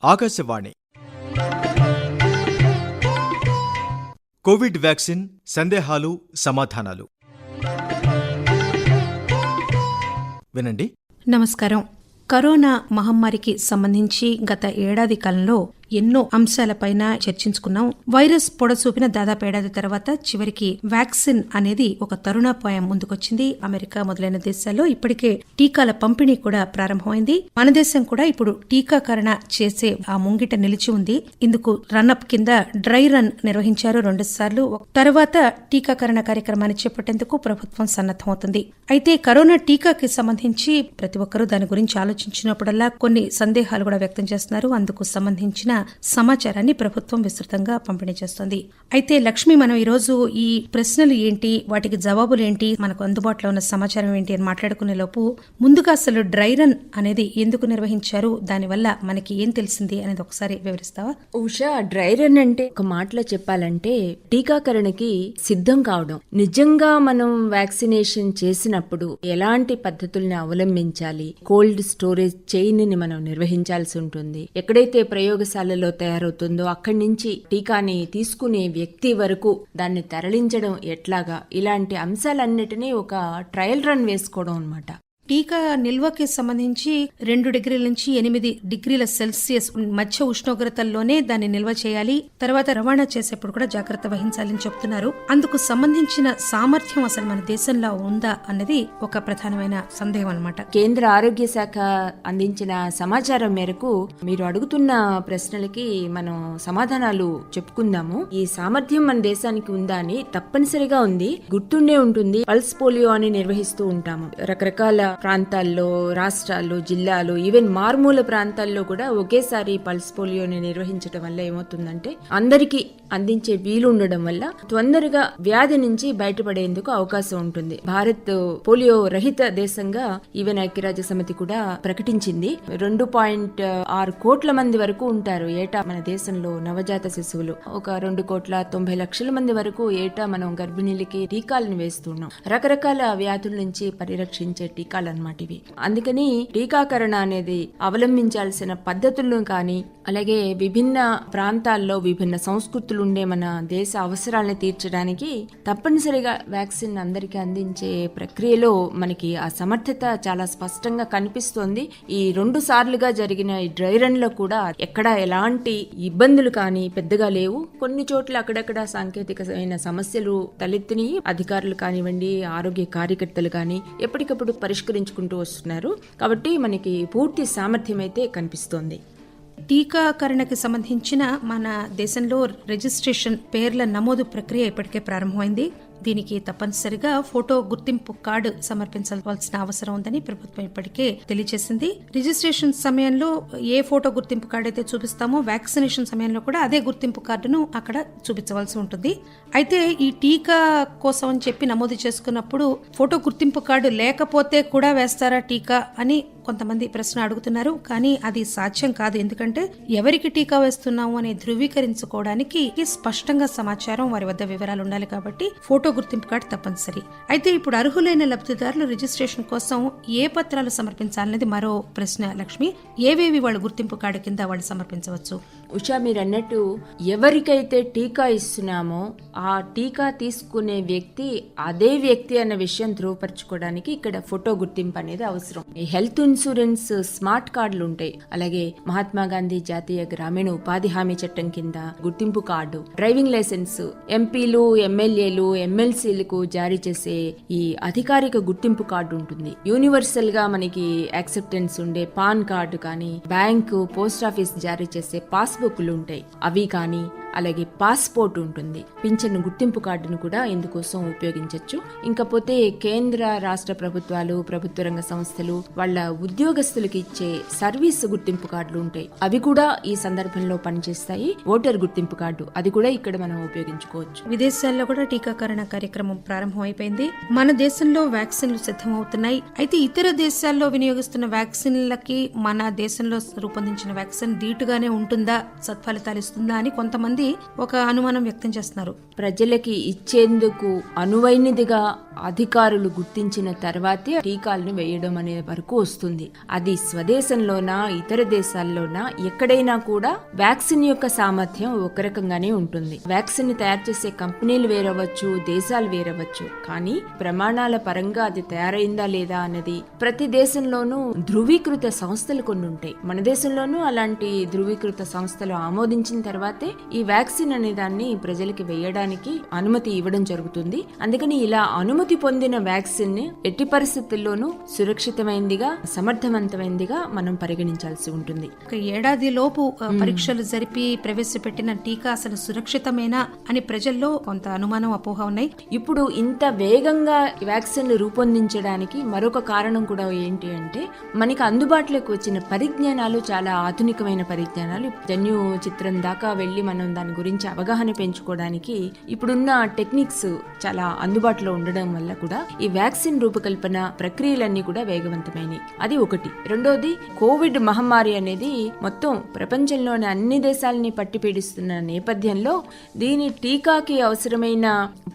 Akashvani Covid vaccine సందేహాలు సమాధానాలు వినండి. నమస్కారం. కరోనా మహమ్మారికి సంబంధించి గత ఏడాది కాలంలో ఎన్నో అంశాలపైన చర్చించుకున్నాం. వైరస్ పొడసూపిన దాదాపు ఏడాది తర్వాత చివరికి వ్యాక్సిన్ అనేది ఒక తరుణోపాయం ముందుకొచ్చింది. అమెరికా మొదలైన దేశాల్లో ఇప్పటికే టీకాల పంపిణీ కూడా ప్రారంభమైంది. మన దేశం కూడా ఇప్పుడు టీకాకరణ చేసే ఆ ముంగిట నిలిచి ఉంది. ఇందుకు రన్అప్ కింద డ్రై రన్ నిర్వహించారు 2 సార్లు. తర్వాత టీకాకరణ కార్యక్రమాన్ని చేపట్టేందుకు ప్రభుత్వం సన్నద్దమవుతుంది. అయితే కరోనా టీకాకి సంబంధించి ప్రతి ఒక్కరూ దాని గురించి ఆలోచించినప్పుడల్లా కొన్ని సందేహాలు కూడా వ్యక్తం చేస్తున్నారు. అందుకు సంబంధించిన సమాచారాన్ని ప్రభుత్వం విస్తృతంగా పంపిణీ చేస్తోంది. అయితే లక్ష్మి, మనం ఈరోజు ఈ ప్రశ్నలు ఏంటి, వాటికి జవాబులు ఏంటి, మనకు అందుబాటులో ఉన్న సమాచారం ఏంటి అని మాట్లాడుకునే లోపు ముందుగా అసలు డ్రై రన్ అనేది ఎందుకు నిర్వహించారు, దానివల్ల మనకి ఏం తెలిసింది అనేది ఒకసారి వివరిస్తావా? ఉషా, డ్రై రన్ అంటే ఒక మాటలో చెప్పాలంటే టీకాకరణకి సిద్ధం కావడం. నిజంగా మనం వ్యాక్సినేషన్ చేసినప్పుడు ఎలాంటి పద్ధతుల్ని అవలంబించాలి, కోల్డ్ స్టోరేజ్ చైన్ ని మనం నిర్వహించాల్సి ఉంటుంది. ఎక్కడైతే ప్రయోగశాలలో తయారవుతుందో అక్కడి నుంచి టీకాని తీసుకునే వ్యక్తి వరకు దాన్ని తరలించడం ఎట్లాగా, ఇలాంటి అంశాలన్నిటినీ ఒక ట్రయల్ రన్ వేసుకోవడం అన్నమాట. టీకా నిల్వకి సంబంధించి 2 డిగ్రీల నుంచి 8 డిగ్రీల సెల్సియస్ మధ్య ఉష్ణోగ్రతల్లోనే దాన్ని నిల్వ చేయాలి. తర్వాత రవాణా చేసేప్పుడు కూడా జాగ్రత్త వహించాలని చెప్తున్నారు. అందుకు సంబంధించిన సామర్థ్యం అసలు మన దేశంలో ఉందా అన్నది ఒక ప్రధానమైన సందేహం అన్నమాట. కేంద్ర ఆరోగ్య శాఖ అందించిన సమాచారం మేరకు మీరు అడుగుతున్న ప్రశ్నలకి మనం సమాధానాలు చెప్పుకుందాము. ఈ సామర్థ్యం మన దేశానికి ఉందా అని తప్పనిసరిగా ఉంది. గుర్తుండే ఉంటుంది, పల్స్ పోలియో అని నిర్వహిస్తూ ఉంటాము. రకరకాల ప్రాంతాల్లో, రాష్ట్రాల్లో, జిల్లాలో, ఈవెన్ మారుమూల ప్రాంతాల్లో కూడా ఒకేసారి పల్స్ పోలియోని నిర్వహించడం వల్ల ఏమవుతుందంటే అందరికీ అందించే వీలు ఉండడం వల్ల తొందరగా వ్యాధి నుంచి బయటపడేందుకు అవకాశం ఉంటుంది. భారత్ పోలియో రహిత దేశంగా ఈవెన్ ఐక్యరాజ్య సమితి కూడా ప్రకటించింది. 2.6 కోట్ల మంది వరకు ఉంటారు ఏటా మన దేశంలో నవజాత శిశువులు. ఒక 2,90,00,000 మంది వరకు ఏటా మనం గర్భిణీలకి టీకాలను వేస్తున్నాం. రకరకాల వ్యాధుల నుంచి పరిరక్షించే టీకాలు అన్నమాట ఇవి. అందుకని టీకాకరణ అనేది అవలంబించాల్సిన పద్ధతులను కానీ, అలాగే విభిన్న ప్రాంతాల్లో విభిన్న సంస్కృతులు ఉండే మన దేశ అవసరాలను తీర్చడానికి తప్పనిసరిగా వ్యాక్సిన్ అందరికీ అందించే ప్రక్రియలో మనకి ఆ సమర్థత చాలా స్పష్టంగా కనిపిస్తోంది. ఈ 2 సార్లుగా జరిగిన ఈ డ్రై రన్ లో కూడా ఎక్కడా ఎలాంటి ఇబ్బందులు కానీ పెద్దగా లేవు. కొన్ని చోట్ల అక్కడక్కడ సాంకేతికమైన సమస్యలు తలెత్తిని అధికారులు కానివ్వండి, ఆరోగ్య కార్యకర్తలు కానీ ఎప్పటికప్పుడు పరిష్కరించుకుంటూ వస్తున్నారు. కాబట్టి మనకి పూర్తి సామర్థ్యం అయితే కనిపిస్తోంది. టీకాకరణకి సంబంధించిన మన దేశంలో రిజిస్ట్రేషన్ పేర్ల నమోదు ప్రక్రియ ఇప్పటికే ప్రారంభమైంది. దీనికి తప్పనిసరిగా ఫోటో గుర్తింపు కార్డు సమర్పించాల్సిన అవసరం ఉందని ప్రభుత్వం ఇప్పటికే తెలియజేసింది. రిజిస్ట్రేషన్ సమయంలో ఏ ఫోటో గుర్తింపు కార్డు అయితే చూపిస్తామో వ్యాక్సినేషన్ సమయంలో కూడా అదే గుర్తింపు కార్డును అక్కడ చూపించవలసి ఉంటుంది. అయితే ఈ టీకా కోసం అని చెప్పి నమోదు చేసుకున్నప్పుడు ఫోటో గుర్తింపు కార్డు లేకపోతే కూడా వేస్తారా టీకా అని కొంతమంది ప్రశ్న అడుగుతున్నారు. కానీ అది సాధ్యం కాదు. ఎందుకంటే ఎవరికి టీకా వేస్తున్నాము అని ధృవీకరించుకోవడానికి స్పష్టంగా సమాచారం, వారి వద్ద వివరాలు ఉండాలి. కాబట్టి ఫోటో గుర్తింపు కార్డు తప్పనిసరి. అయితే ఇప్పుడు అర్హులైన లబ్ధిదారులు రిజిస్ట్రేషన్ కోసం ఏ పత్రాలు సమర్పించాలనేది మరో ప్రశ్న. లక్ష్మి, ఏవేవి వాళ్ళు గుర్తింపు కార్డు కింద వాళ్ళు సమర్పించవచ్చు? ఉషా, మీరు అన్నట్టు ఎవరికైతే టీకా ఇస్తున్నామో ఆ టీకా తీసుకునే వ్యక్తి అదే వ్యక్తి అన్న విషయం ధృవపరచుకోవడానికి ఇక్కడ ఫోటో గుర్తింపు అనేది అవసరం. ఈ హెల్త్ ఇన్సూరెన్స్ స్మార్ట్ కార్డులు ఉంటాయి. అలాగే మహాత్మా గాంధీ జాతీయ గ్రామీణ ఉపాధి హామీ చట్టం కింద గుర్తింపు కార్డు, డ్రైవింగ్ లైసెన్స్, ఎంపీలు, ఎమ్మెల్యేలు, ఎమ్మెల్సీలకు జారీ చేసే ఈ అధికారిక గుర్తింపు కార్డు ఉంటుంది. యూనివర్సల్ గా మనకి యాక్సెప్టెన్స్ ఉండే పాన్ కార్డు కానీ, బ్యాంకు, పోస్ట్ ఆఫీస్ జారీ చేసే పాస్బుక్లు ఉంటాయి, అవి కానీ, అలాగే పాస్పోర్ట్ ఉంటుంది. పింఛను గుర్తింపు కార్డును కూడా ఇందుకోసం ఉపయోగించవచ్చు. ఇంకపోతే కేంద్ర రాష్ట్ర ప్రభుత్వాలు, ప్రభుత్వ రంగ సంస్థలు వాళ్ళ ఉద్యోగస్తులకు ఇచ్చే సర్వీస్ గుర్తింపు కార్డులు ఉంటాయి, అవి కూడా ఈ సందర్భంలో పనిచేస్తాయి. ఓటర్ గుర్తింపు కార్డు, అది కూడా ఇక్కడ మనం ఉపయోగించుకోవచ్చు. విదేశాల్లో కూడా టీకాకరణ కార్యక్రమం ప్రారంభం అయిపోయింది. మన దేశంలో వ్యాక్సిన్లు సిద్ధమవుతున్నాయి. అయితే ఇతర దేశాల్లో వినియోగిస్తున్న వ్యాక్సిన్లకి మన దేశంలో రూపొందించిన వ్యాక్సిన్ ధీటుగానే ఉంటుందా, సత్ఫలితాలు ఇస్తుందా అని కొంతమంది మంది ఒక అనుమానం వ్యక్తం చేస్తున్నారు. ప్రజలకి ఇచ్చేందుకు అనువైనదిగా అధికారులు గుర్తించిన తర్వాతే టీకాలను వేయడం అనే వరకు వస్తుంది. అది స్వదేశంలోనా ఇతర దేశాల్లోనా ఎక్కడైనా కూడా వ్యాక్సిన్ యొక్క సామర్థ్యం ఒక రకంగానే ఉంటుంది. వ్యాక్సిన్ తయారు చేసే కంపెనీలు వేరవచ్చు, దేశాలు వేరవచ్చు, కానీ ప్రమాణాల పరంగా అది తయారైందా లేదా అన్నది ప్రతి దేశంలోనూ ధృవీకృత సంస్థలు కొన్ని ఉంటాయి. మన దేశంలోనూ అలాంటి ధృవీకృత సంస్థలు ఆమోదించిన తర్వాతే ఈ వ్యాక్సిన్ అనే దాన్ని ప్రజలకి వేయడానికి అనుమతి ఇవ్వడం జరుగుతుంది. అందుకని ఇలా అనుమతి పొందిన వ్యాక్సిన్ ని ఎట్టి పరిస్థితుల్లోనూ సురక్షితమైనదిగా, సమర్థవంతమైనదిగా మనం పరిగణించాల్సి ఉంటుంది. ఒక ఏడాది లోపు పరీక్షలు జరిపి ప్రవేశపెట్టిన టీకా అసలు సురక్షితమేనా అని ప్రజల్లో కొంత అనుమానం, అపోహ ఉన్నాయి. ఇప్పుడు ఇంత వేగంగా వ్యాక్సిన్ రూపొందించడానికి మరొక కారణం కూడా ఏంటి అంటే, మనకి అందుబాటులోకి వచ్చిన పరిజ్ఞానాలు చాలా ఆధునికమైన పరిజ్ఞానాలు. జన్యు చిత్రం దాకా వెళ్లి మనం దాని గురించి అవగాహన పెంచుకోవడానికి ఇప్పుడున్న టెక్నిక్స్ చాలా అందుబాటులో ఉండడం వల్ల కూడా ఈ వ్యాక్సిన్ రూపకల్పన ప్రక్రియలన్నీ కూడా వేగవంతమైనవి. అది ఒకటి. రెండోది, కోవిడ్ మహమ్మారి అనేది మొత్తం ప్రపంచంలోని అన్ని దేశాలని పట్టి పీడిస్తున్న నేపథ్యంలో దీని టీకాకి అవసరమైన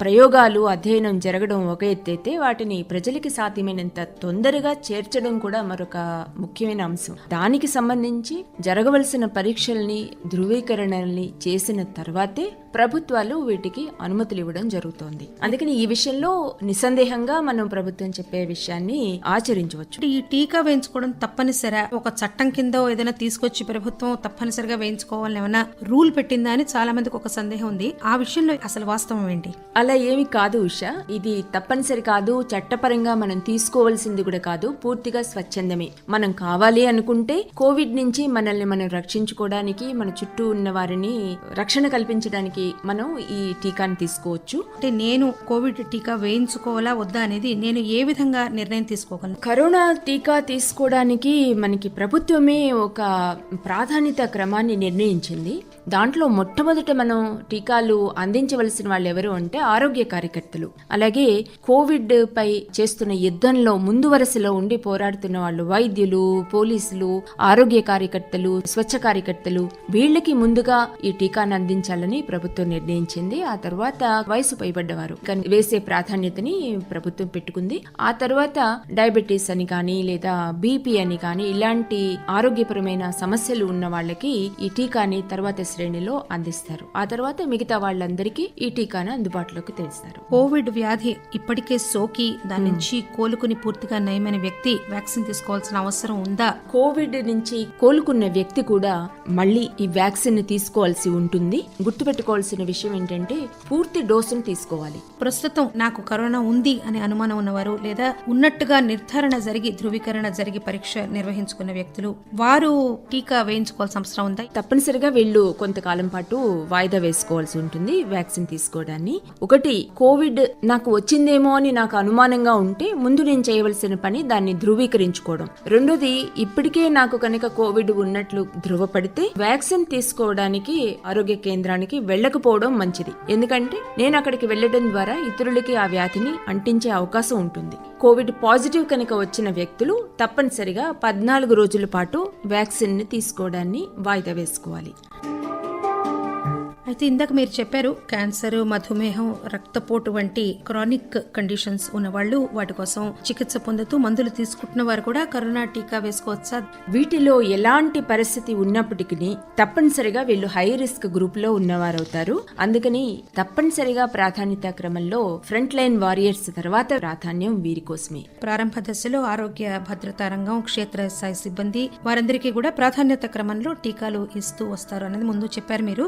ప్రయోగాలు, అధ్యయనం జరగడం ఒక ఎత్తైతే, వాటిని ప్రజలకి సాధ్యమైనంత తొందరగా చేర్చడం కూడా మరొక ముఖ్యమైన అంశం. దానికి సంబంధించి జరగవలసిన పరీక్షల్ని, ధృవీకరణల్ని చేసిన తర్వాతే ప్రభుత్వాలు వీటికి అనుమతులు ఇవ్వడం జరుగుతోంది. అందుకని ఈ విషయంలో నిస్సందేహంగా మనం ప్రభుత్వం చెప్పే విషయాన్ని ఆచరించవచ్చు. ఈ టీకా వేయించుకోవడం తప్పనిసరి ఒక చట్టం కింద ఏదైనా తీసుకొచ్చి ప్రభుత్వం తప్పనిసరిగా వేయించుకోవాలని ఏమైనా రూల్ పెట్టిందా అని చాలా మందికి ఒక సందేహం ఉంది. ఆ విషయంలో అసలు వాస్తవం ఏంటి? అలా ఏమి కాదు ఉషా. ఇది తప్పనిసరి కాదు, చట్టపరంగా మనం తీసుకోవాల్సింది కూడా కాదు. పూర్తిగా స్వచ్ఛందమే. మనం కావాలి అనుకుంటే కోవిడ్ నుంచి మనల్ని మనం రక్షించుకోవడానికి, మన చుట్టూ ఉన్న వారిని రక్షణ కల్పించడానికి మనం ఈ టీకాని తీసుకోవచ్చు. అంటే నేను కోవిడ్ టీకా వేయించుకోవాలా వద్దా అనేది నేను ఏ విధంగా నిర్ణయం తీసుకోగలను? కరోనా టీకా తీసుకోవడానికి మనకి ప్రభుత్వమే ఒక ప్రాధాన్యత క్రమాన్ని నిర్ణయించింది. దాంట్లో మొట్టమొదట మనం టీకాలు అందించవలసిన వాళ్ళు ఎవరు అంటే ఆరోగ్య కార్యకర్తలు. అలాగే కోవిడ్ పై చేస్తున్న యుద్ధంలో ముందు వరుసలో ఉండి పోరాడుతున్న వాళ్ళు వైద్యులు, పోలీసులు, ఆరోగ్య కార్యకర్తలు, స్వచ్ఛ కార్యకర్తలు, వీళ్ళకి ముందుగా ఈ టీకాను అందించాలని ప్రభుత్వం నిర్ణయించింది. ఆ తర్వాత వయసు పైబడ్డవారు వేసే ప్రాధాన్యతని ప్రభుత్వం పెట్టుకుంది. ఆ తర్వాత డయాబెటీస్ అని కానీ లేదా బీపీ అని కానీ ఇలాంటి ఆరోగ్యపరమైన సమస్యలు ఉన్న వాళ్ళకి ఈ టీకాని తర్వాత శ్రేణిలో అందిస్తారు. ఆ తర్వాత మిగతా వాళ్ళందరికీ ఈ టీకాను అందుబాటులోకి తెస్తారు. కోవిడ్ వ్యాధి ఇప్పటికే సోకి దాని నుంచి కోలుకుని పూర్తిగా నయమైన వ్యక్తి వ్యాక్సిన్ తీసుకోవాల్సిన అవసరం ఉందా? కోవిడ్ నుంచి కోలుకున్న వ్యక్తి కూడా మళ్ళీ ఈ వ్యాక్సిన్ తీసుకోవాల్సి ఉంటుంది. గుర్తుపెట్టుకోవాల్సిన విషయం ఏంటంటే పూర్తి డోసును తీసుకోవాలి. ప్రస్తుతం నాకు కరోనా ఉంది అనే అనుమానం ఉన్నవారు లేదా ఉన్నట్టుగా నిర్ధారణ జరిగి ధృవీకరణ జరిగి పరీక్ష నిర్వహించుకున్న వ్యక్తులు వారు టీకా వేయించుకోవాల్సిన అవసరం ఉందా? తప్పనిసరిగా వీళ్ళు కొంతకాలం పాటు వాయిదా వేసుకోవాల్సి ఉంటుంది వ్యాక్సిన్ తీసుకోవడాన్ని. ఒకటి, కోవిడ్ నాకు వచ్చిందేమో అని నాకు అనుమానంగా ఉంటే ముందు నేను చేయవలసిన పని దాన్ని ధృవీకరించుకోవడం. రెండోది, ఇప్పటికే నాకు కనుక కోవిడ్ ఉన్నట్లు ధృవపడితే వ్యాక్సిన్ తీసుకోవడానికి ఆరోగ్య కేంద్రానికి వెళ్ళకపోవడం మంచిది. ఎందుకంటే నేను అక్కడికి వెళ్లడం ద్వారా ఇతరులకి ఆ వ్యాధిని అంటించే అవకాశం ఉంటుంది. కోవిడ్ పాజిటివ్ కనుక వచ్చిన వ్యక్తులు తప్పనిసరిగా 14 రోజుల పాటు వ్యాక్సిన్ ని తీసుకోవడాన్ని వాయిదా వేసుకోవాలి. అయితే ఇందాక మీరు చెప్పారు క్యాన్సర్, మధుమేహం, రక్తపోటు వంటి క్రానిక్ కండిషన్స్ ఉన్నవాళ్లు వాటి కోసం చికిత్స పొందుతూ మందులు తీసుకుంటున్న వారు కూడా కరోనా టీకా వేసుకోవచ్చా? వీటిలో ఎలాంటి పరిస్థితి ఉన్నప్పటికీ తప్పనిసరిగా వీళ్ళు హై రిస్క్ గ్రూప్ లో ఉన్నవారవుతారు. అందుకని తప్పనిసరిగా ప్రాధాన్యత క్రమంలో ఫ్రంట్ లైన్ వారియర్స్ తర్వాత ప్రాధాన్యం వీరి కోసమే. ప్రారంభ దశలో ఆరోగ్య భద్రతా రంగం, క్షేత్రస్థాయి సిబ్బంది వారందరికీ కూడా ప్రాధాన్యత క్రమంలో టీకాలు ఇస్తూ వస్తారు అనేది ముందు చెప్పారు మీరు.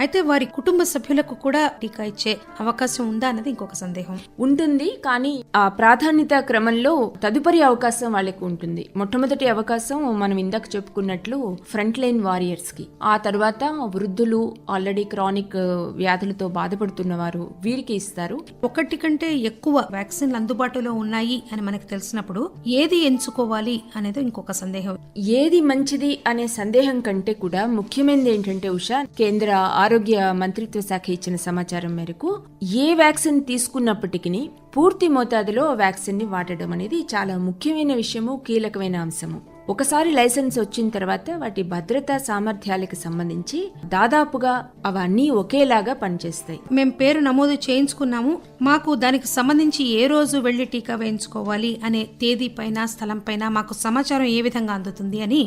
అయితే వారి కుటుంబ సభ్యులకు కూడా టీకా ఇచ్చే అవకాశం ఉందా అన్నది ఇంకొక సందేహం ఉంటుంది. కానీ ఆ ప్రాధాన్యత క్రమంలో తదుపరి అవకాశం వాళ్ళకి ఉంటుంది. మొట్టమొదటి అవకాశం మనం ఇందాక చెప్పుకున్నట్లు ఫ్రంట్ లైన్ వారియర్స్ కి, ఆ తర్వాత వృద్ధులు, ఆల్రెడీ క్రానిక్ వ్యాధులతో బాధపడుతున్న వారు, వీరికి ఇస్తారు. ఒకటి కంటే ఎక్కువ వ్యాక్సిన్లు అందుబాటులో ఉన్నాయి అని మనకు తెలిసినప్పుడు ఏది ఎంచుకోవాలి అనేది ఇంకొక సందేహం. ఏది మంచిది అనే సందేహం కంటే కూడా ముఖ్యమైనది ఏంటంటే ఉషా, కేంద్ర ఆరోగ్య మంత్రిత్వ శాఖ ఇచ్చిన సమాచారం మేరకు ఏ వ్యాక్సిన్ తీసుకున్నప్పటికీ పూర్తి మోతాదులో వ్యాక్సిన్ ని వాడడం అనేది చాలా ముఖ్యమైన విషయము, కీలకమైన అంశము. ఒకసారి లైసెన్స్ వచ్చిన తర్వాత వాటి భద్రతా సామర్థ్యాలకు సంబంధించి దాదాపుగా అవన్నీ ఒకేలాగా పనిచేస్తాయి. మేం పేరు నమోదు చేయించుకున్నాము, మాకు దానికి సంబంధించి ఏ రోజు వెళ్లి టీకా వేయించుకోవాలి అనే తేదీ పైన స్థలం పైన మాకు సమాచారం ఏ విధంగా అందుతుంది అని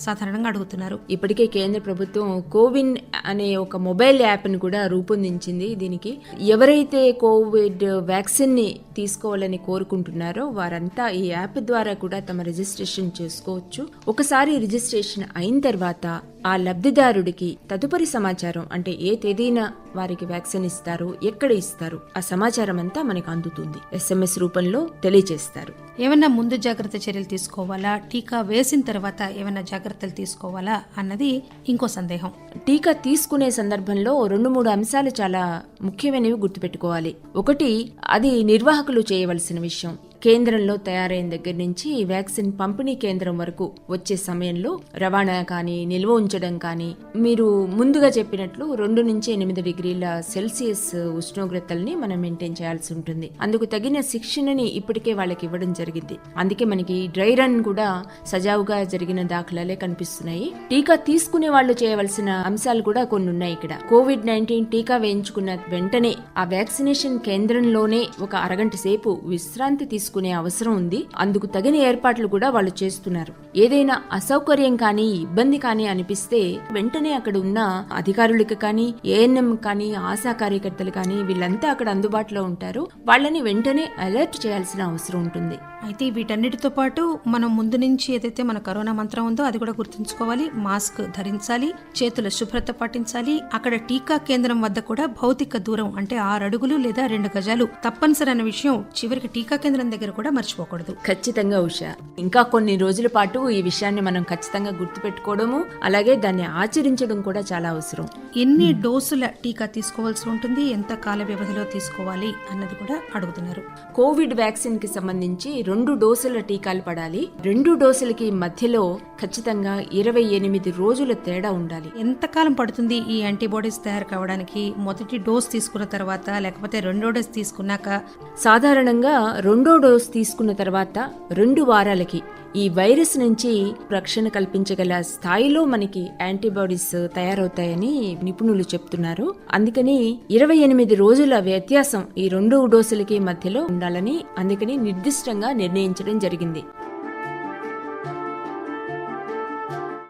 సాధారణంగా అడుగుతున్నారు. ఇప్పటికే కేంద్ర ప్రభుత్వం కోవిన్ అనే ఒక మొబైల్ యాప్ని కూడా రూపొందించింది. దీనికి ఎవరైతే కోవిడ్ వ్యాక్సిన్ ని తీసుకోవాలని కోరుకుంటున్నారో వారంతా ఈ యాప్ ద్వారా కూడా తమ రిజిస్ట్రేషన్ చేసుకోవచ్చు. ఒకసారి రిజిస్ట్రేషన్ అయిన తర్వాత ఆ లబ్ధిదారుడికి తదుపరి సమాచారం, అంటే ఏ తేదీన వారికి వ్యాక్సిన్ ఇస్తారు, ఎక్కడ ఇస్తారు, ఆ సమాచారం అంతా మనకు అందుతుంది. SMS రూపంలో తెలియజేస్తారు. ఏమైనా ముందు జాగ్రత్త చర్యలు తీసుకోవాలా, టీకా వేసిన తర్వాత ఏమైనా జాగ్రత్తలు తీసుకోవాలా అన్నది ఇంకో సందేహం. టీకా తీసుకునే సందర్భంలో 2-3 అంశాలు చాలా ముఖ్యమైనవి గుర్తుపెట్టుకోవాలి. ఒకటి, అది నిర్వాహకులు చేయవలసిన విషయం. కేంద్రంలో తయారైన దగ్గర నుంచి వ్యాక్సిన్ పంపిణీ కేంద్రం వరకు వచ్చే సమయంలో రవాణా కానీ నిల్వ ఉంచడం కానీ, మీరు ముందుగా చెప్పినట్లు 2 నుంచి 8 డిగ్రీల సెల్సియస్ ఉష్ణోగ్రతల్ని మనం మెయింటైన్ చేయాల్సి ఉంటుంది. అందుకు తగిన శిక్షణని ఇప్పటికే వాళ్ళకి ఇవ్వడం జరిగింది. అందుకే మనకి డ్రై రన్ కూడా సజావుగా జరిగిన దాఖలాలే కనిపిస్తున్నాయి. టీకా తీసుకునే వాళ్ళు చేయవలసిన అంశాలు కూడా కొన్ని ఉన్నాయి ఇక్కడ. COVID-19 టీకా వేయించుకున్న వెంటనే ఆ వ్యాక్సినేషన్ కేంద్రంలోనే ఒక అరగంట సేపు విశ్రాంతి తీసుకునే అవసరం ఉంది. అందుకు తగిన ఏర్పాట్లు కూడా వాళ్ళు చేస్తున్నారు. ఏదైనా అసౌకర్యం కానీ ఇబ్బంది కానీ అనిపిస్తే వెంటనే అక్కడ ఉన్న అధికారులకు కానీ, ANM కానీ, ఆశా కార్యకర్తలు కానీ వీళ్ళంతా అక్కడ అందుబాటులో ఉంటారు. వాళ్ళని వెంటనే అలర్ట్ చేయాల్సిన అవసరం ఉంటుంది. అయితే వీటన్నిటితో పాటు మనం ముందు నుంచి ఏదైతే మన కరోనా మంత్రం ఉందో అది కూడా గుర్తుంచుకోవాలి. మాస్క్ ధరించాలి, చేతుల శుభ్రత పాటించాలి. అక్కడ టీకా కేంద్రం వద్ద కూడా భౌతిక దూరం అంటే 6 అడుగులు లేదా 2 గజాలు తప్పనిసరి అన్న విషయం చివరికి టీకా కేంద్రం దగ్గర కూడా మర్చిపోకూడదు. ఖచ్చితంగా ఉషా, ఇంకా కొన్ని రోజుల పాటు ఈ విషయాన్ని మనం ఖచ్చితంగా గుర్తుపెట్టుకోవడము, అలాగే దాన్ని ఆచరించడం కూడా చాలా అవసరం. ఎన్ని డోసుల టీకా తీసుకోవాల్సి ఉంటుంది, ఎంత కాల వ్యవధిలో తీసుకోవాలి అన్నది కూడా అడుగుతున్నారు. కోవిడ్ వ్యాక్సిన్ కి సంబంధించి 2 డోసుల టీకాలు పడాలి. 2 డోసులకి మధ్యలో ఖచ్చితంగా 28 రోజుల తేడా ఉండాలి. ఎంతకాలం పడుతుంది ఈ యాంటీబాడీస్ తయారు కావడానికి? మొదటి డోస్ తీసుకున్న తర్వాత లేకపోతే 2వ డోస్ తీసుకున్నాక? సాధారణంగా 2వ డోస్ తీసుకున్న తర్వాత 2 వారాలకి ఈ వైరస్ నుంచి రక్షణ కల్పించగల స్థాయిలో మనకి యాంటీబాడీస్ తయారవుతాయని నిపుణులు చెప్తున్నారు. అందుకని 28 రోజుల వ్యత్యాసం ఈ 2 డోసులకి మధ్యలో ఉండాలని అందుకని నిర్దిష్టంగా నిర్ణయించడం జరిగింది.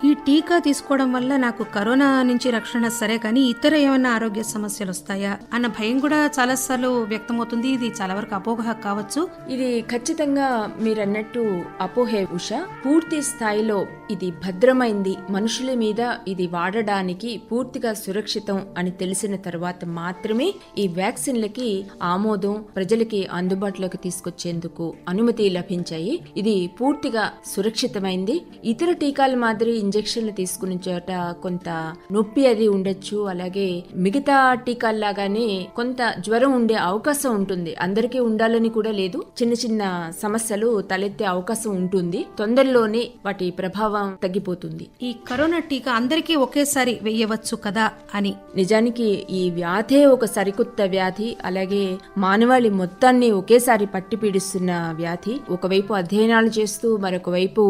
ఈ టీకా తీసుకోవడం వల్ల నాకు కరోనా నుంచి రక్షణ సరే కానీ ఇతర ఏమైనా ఆరోగ్య సమస్యలు వస్తాయా అన్న భయం కూడా చాలాసార్లు వ్యక్తమవుతుంది. ఇది చాలా వరకు అపోహ కావచ్చు. ఇది ఖచ్చితంగా మీరన్నట్టు అపోహే ఉష. పూర్తి స్థాయిలో ఇది భద్రమైంది, మనుషుల మీద ఇది వాడడానికి పూర్తిగా సురక్షితం అని తెలిసిన తర్వాత మాత్రమే ఈ వ్యాక్సిన్లకి ఆమోదం, ప్రజలకి అందుబాటులోకి తీసుకొచ్చేందుకు అనుమతి లభించాయి. ఇది పూర్తిగా సురక్షితమైంది. ఇతర టీకాల మాదిరి ఇంజెక్షన్లు తీసుకునే చోట కొంత నొప్పి అది ఉండొచ్చు. అలాగే మిగతా టీకాల్లాగానే కొంత జ్వరం ఉండే అవకాశం ఉంటుంది. అందరికీ ఉండాలని కూడా లేదు. చిన్న చిన్న సమస్యలు తలెత్తే అవకాశం ఉంటుంది. తొందరలోనే వాటి ప్రభావం తగ్గిపోతుంది. ఈ కరోనా టీకా అందరికీ ఒకేసారి వేయవచ్చు కదా అని. నిజానికి ఈ వ్యాధే ఒక సరికొత్త వ్యాధి. అలాగే మానవాళి మొత్తాన్ని ఒకేసారి పట్టి పీడిస్తున్న వ్యాధి. ఒకవైపు అధ్యయనాలు చేస్తూ మరొక వైపు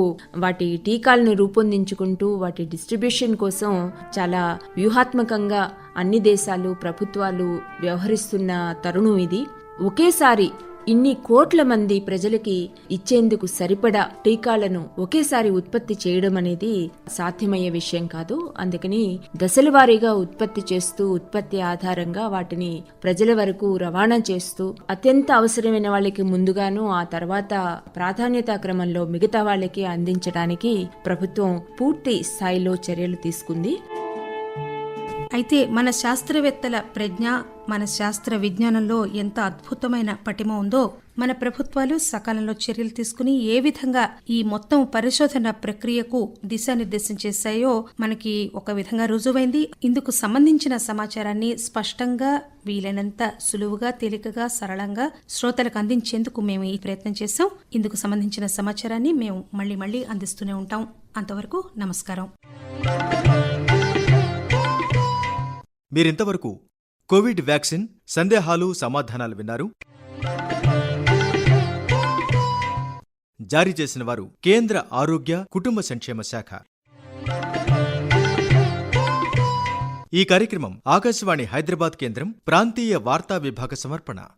వాటి టీకాలను రూపొందించుకుంటూ వాటి డిస్ట్రిబ్యూషన్ కోసం చాలా వ్యూహాత్మకంగా అన్ని దేశాలు, ప్రభుత్వాలు వ్యవహరిస్తున్న తరుణం ఇది. ఒకేసారి ఇన్ని కోట్ల మంది ప్రజలకి ఇచ్చేందుకు సరిపడా టీకాలను ఒకేసారి ఉత్పత్తి చేయడం అనేది సాధ్యమయ్యే విషయం కాదు. అందుకని దశల వారీగా ఉత్పత్తి చేస్తూ ఉత్పత్తి ఆధారంగా వాటిని ప్రజల వరకు రవాణా చేస్తూ అత్యంత అవసరమైన వాళ్ళకి ముందుగాను, ఆ తర్వాత ప్రాధాన్యతా క్రమంలో మిగతా వాళ్ళకి అందించడానికి ప్రభుత్వం పూర్తి స్థాయిలో చర్యలు తీసుకుంది. అయితే మన శాస్త్రవేత్తల ప్రజ్ఞ, మన శాస్త్ర విజ్ఞానంలో ఎంత అద్భుతమైన పటిమ ఉందో మన ప్రభుత్వాలు సకాలంలో చర్యలు తీసుకుని ఏ విధంగా ఈ మొత్తం పరిశోధన ప్రక్రియకు దిశానిర్దేశం చేశాయో మనకి ఒక విధంగా రుజువైంది. ఇందుకు సంబంధించిన సమాచారాన్ని స్పష్టంగా, వీలైనంత సులువుగా, తేలికగా, సరళంగా శ్రోతలకు అందించేందుకు మేము ఈ ప్రయత్నం చేశాం. ఇందుకు సంబంధించిన సమాచారాన్ని మేము మళ్లీ అందిస్తూనే ఉంటాం. అంతవరకు నమస్కారం. మీరింతవరకు కోవిడ్ వ్యాక్సిన్ సందేహాలు సమాధానాలు విన్నారు. జారీ చేసిన వారు కేంద్ర ఆరోగ్య కుటుంబ సంక్షేమ శాఖ. ఈ కార్యక్రమం ఆకాశవాణి హైదరాబాద్ కేంద్రం ప్రాంతీయ వార్తా విభాగ సమర్పణ.